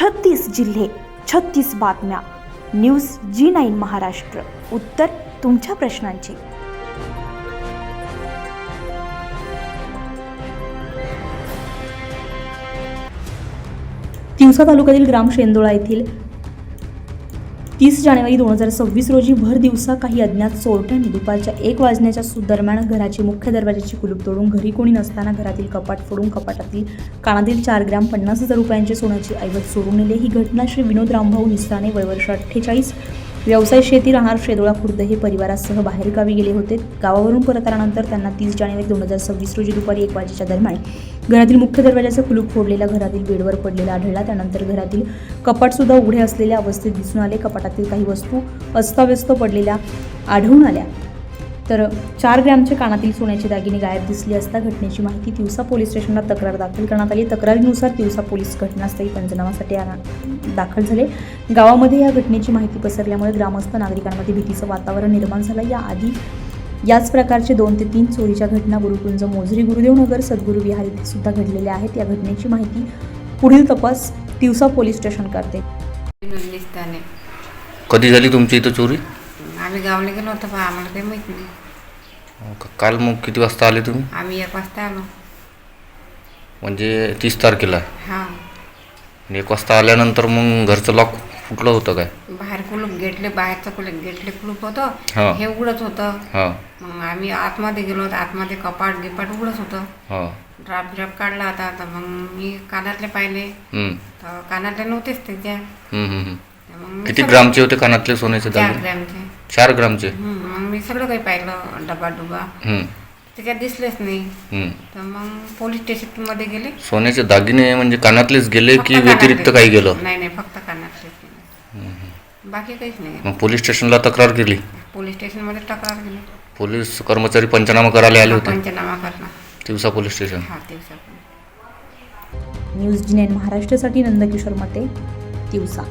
36 जिल्हे, 36 बातम्या. News G9 Maharashtra. उत्तर तुमच्या प्रश्नांची. तिवसा तालुक्यातील ग्राम शेंदोळा येथील 30 जानेवारी 2026 रोजी भर दिवसा काही अज्ञात चोरट्यांनी दुपारच्या 1 वाजण्याच्या दरम्यान घराची मुख्य दरवाजाची कुलूप तोडून घरी कोणी नसताना घरातील कपाट फोडून कपाटातील कानातील 4 ग्रॅम 50,000 रुपयांचे सोन्याचे ऐवज चोरून नेले. ही घटना श्री विनोद रामभाऊ निस्ताने वय वर्ष 48, व्यवसाय शेती, राहणार शेदोळा खुर्द हे परिवारासह बाहेरगावी गेले होते. गावावरून परत आल्यानंतर त्यांना 30 जानेवारी 2026 रोजी दुपारी 1 वाजेच्या दरम्यान घरातील मुख्य दरवाजाचं कुलूप फोडलेला घरातील बेडवर पडलेला आढळला. त्यानंतर घरातील कपाटसुद्धा उघडे असलेल्या अवस्थेत दिसून आले. कपाटातील काही वस्तू अस्ताव्यस्त पडलेल्या आढळून आल्या, तर 4 ग्रॅमचे कानातील सोन्याचे दागिने गायब दिसले असता घटनेची माहिती तिवसा पोलीस स्टेशनला तक्रार दाखल करण्यात आली. तक्रारीनुसार तिवसा पोलीस घटनास्थळी पंचनामासाठी दाखल झाले. गावामध्ये या घटनेची माहिती पसरल्यामुळे ग्रामस्थ नागरिकांमध्ये भीतीचं वातावरण निर्माण झालं. याआधी याच प्रकारचे 2 ते 3 चोरीच्या घटना गुरुकुंज, मोझरी, गुरुदेवनगर, सद्गुरू विहार इथे सुद्धा घडलेल्या आहेत. या घटनेची माहिती पुढील तपास तिवसा पोलीस स्टेशन करते. कधी झाली तुमची इथं चोरी? आम्ही गावला गेलो होतो, पण आम्हाला काही माहीत नाही. काल मग किती वाजता आले तुम्ही? आम्ही 1 वाजता आलो. म्हणजे 30 तारखेला? हां. 1 वाजता आल्यानंतर मग घरचं लॉक फुटलं होतं काय? बाहेर कुलूप गेटले, बाहेरचं गेटले कुलूप होतं, हां. हे उघडच होतं. हां मग आम्ही आतमध्ये गेलो होतो, आतमध्ये कपाट उघडच होतं. हां. ड्राप काढला होता. तर मग मी कानातले पाहिले, तर कानातले नव्हतेच त्याच्या. मग मी किती ग्रामचे होते कानातले सोन्याचे 4 दागिने? ग्रॅमचे. 4 ग्रामचे? मग मी सगळं काही पाहिलं, डबा त्याच्यात दिसलेच नाही. तर मग पोलीस स्टेशनमध्ये गेले. सोन्याचे दागिने म्हणजे कानातलेच गेले की फक्त व्यतिरिक्त कानातले. काही गेलं? नाही, फक्त कानातलेच गेले, बाकी काहीच नाही. मग पोलीस स्टेशनला तक्रार केली? पोलीस स्टेशनमध्ये तक्रार केली. पोलीस कर्मचारी पंचनामा करायला आले होते? पंचनामा करणार. Tiwsa police station. हा, तिवसा. न्यूज G9 महाराष्ट्रासाठी नंदकिशोर मते, तिवसा.